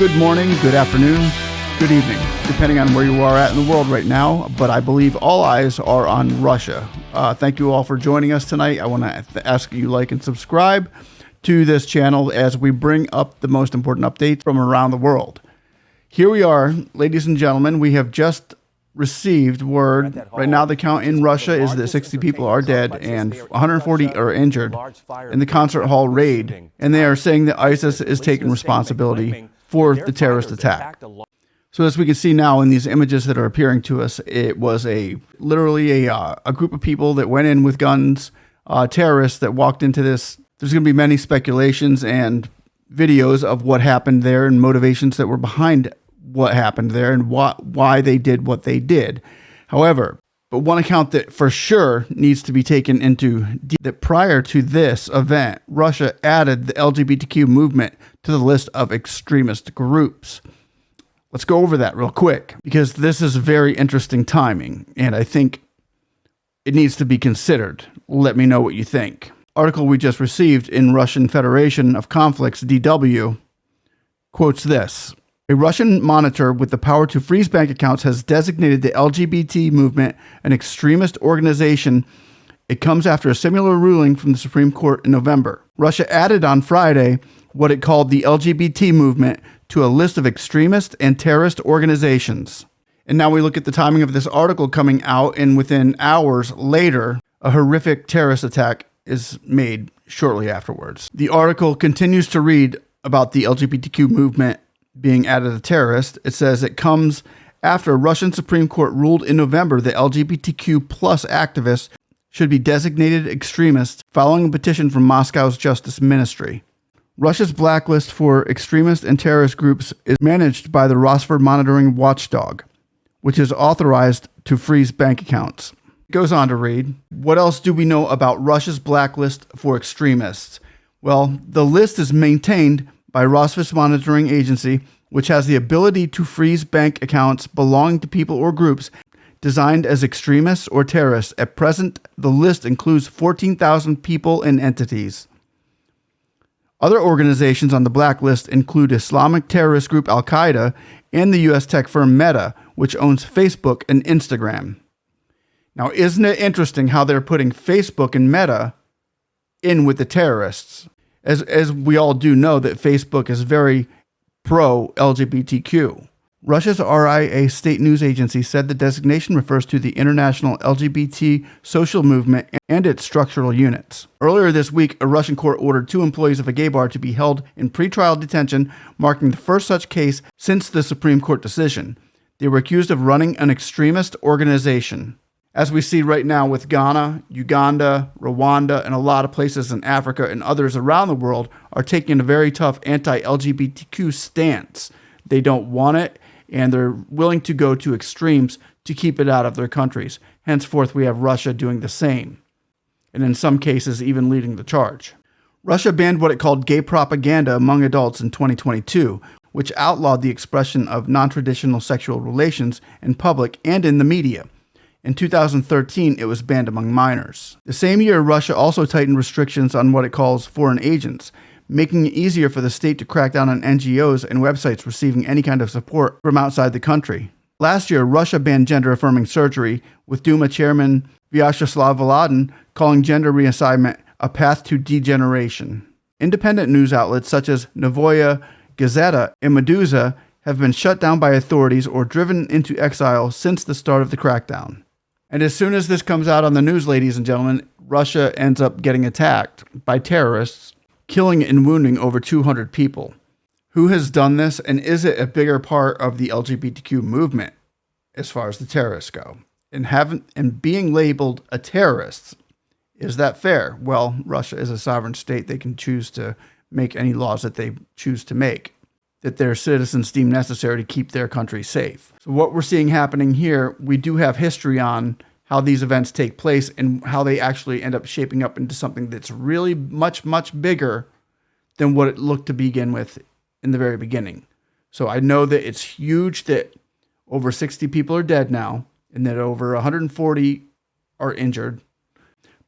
Good morning, good afternoon, good evening, depending on where you are at in the world right now. But I believe all eyes are on Russia. Thank you all for joining us tonight. I want to ask you like and subscribe to this channel as we bring up the most important updates from around the world. Here we are, ladies and gentlemen. We have just received word. Right now, the count in Russia is that 60 people are dead and 140 are injured in the concert hall raid. And they are saying that ISIS is taking responsibility for the terrorist attack. So as we can see now in these images that are appearing to us, it was literally a group of people that went in with guns, terrorists that walked into this. There's going to be many speculations and videos of what happened there and motivations that were behind what happened there and why they did what they did. However, but one account that for sure needs to be taken into that prior to this event, Russia added the LGBTQ movement to the list of extremist groups. Let's go over that real quick because this is very interesting timing and I think it needs to be considered. Let me know what you think. Article we just received in Russian Federation of Conflicts, DW, quotes this. A Russian monitor with the power to freeze bank accounts has designated the LGBT movement an extremist organization. It comes after a similar ruling from the Supreme Court in November. Russia added on Friday what it called the LGBT movement to a list of extremist and terrorist organizations. And now we look at the timing of this article coming out, and within hours later, a horrific terrorist attack is made shortly afterwards. The article continues to read about the LGBTQ movement being added as terrorist. It says it comes after a Russian Supreme Court ruled in November that LGBTQ plus activists should be designated extremists following a petition from Moscow's Justice Ministry. Russia's blacklist for extremist and terrorist groups is managed by the Rosford monitoring watchdog, which is authorized to freeze bank accounts. It goes on to read, what else do we know about Russia's blacklist for extremists? Well, the list is maintained by Rosford Monitoring Agency, which has the ability to freeze bank accounts belonging to people or groups designed as extremists or terrorists. At present, the list includes 14,000 people and entities. Other organizations on the blacklist include Islamic terrorist group Al-Qaeda and the U.S. tech firm Meta, which owns Facebook and Instagram. Now, isn't it interesting how they're putting Facebook and Meta in with the terrorists? As we all do know that Facebook is very pro-LGBTQ. Russia's RIA state news agency said the designation refers to the international LGBT social movement and its structural units. Earlier this week, a Russian court ordered 2 employees of a gay bar to be held in pretrial detention, marking the first such case since the Supreme Court decision. They were accused of running an extremist organization. As we see right now with Ghana, Uganda, Rwanda, and a lot of places in Africa and others around the world are taking a very tough anti-LGBTQ stance. They don't want it, and they're willing to go to extremes to keep it out of their countries. Henceforth, we have Russia doing the same, and in some cases, even leading the charge. Russia banned what it called gay propaganda among adults in 2022, which outlawed the expression of non-traditional sexual relations in public and in the media. In 2013, it was banned among minors. The same year, Russia also tightened restrictions on what it calls foreign agents, making it easier for the state to crack down on NGOs and websites receiving any kind of support from outside the country. Last year, Russia banned gender-affirming surgery, with Duma chairman Vyacheslav Volodin calling gender reassignment a path to degeneration. Independent news outlets such as Novoya Gazeta and Meduza have been shut down by authorities or driven into exile since the start of the crackdown. And as soon as this comes out on the news, ladies and gentlemen, Russia ends up getting attacked by terrorists, killing and wounding over 200 people. Who has done this, and is it a bigger part of the LGBTQ movement as far as the terrorists go? And being labeled a terrorist, is that fair? Well, Russia is a sovereign state. They can choose to make any laws that they choose to make, that their citizens deem necessary to keep their country safe. So what we're seeing happening here, we do have history on how these events take place and how they actually end up shaping up into something that's really much, much bigger than what it looked to begin with in the very beginning. So I know that it's huge that over 60 people are dead now and that over 140 are injured,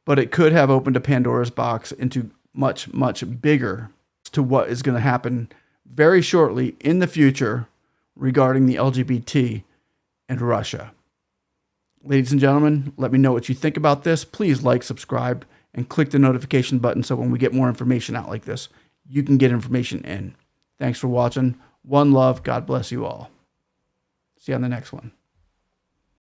but it could have opened a Pandora's box into much, much bigger to what is going to happen very shortly in the future regarding the LGBT and Russia. Ladies and gentlemen, let me know what you think about this. Please like, subscribe, and click the notification button so when we get more information out like this, you can get information in. Thanks for watching. One love. God bless you all. See you on the next one.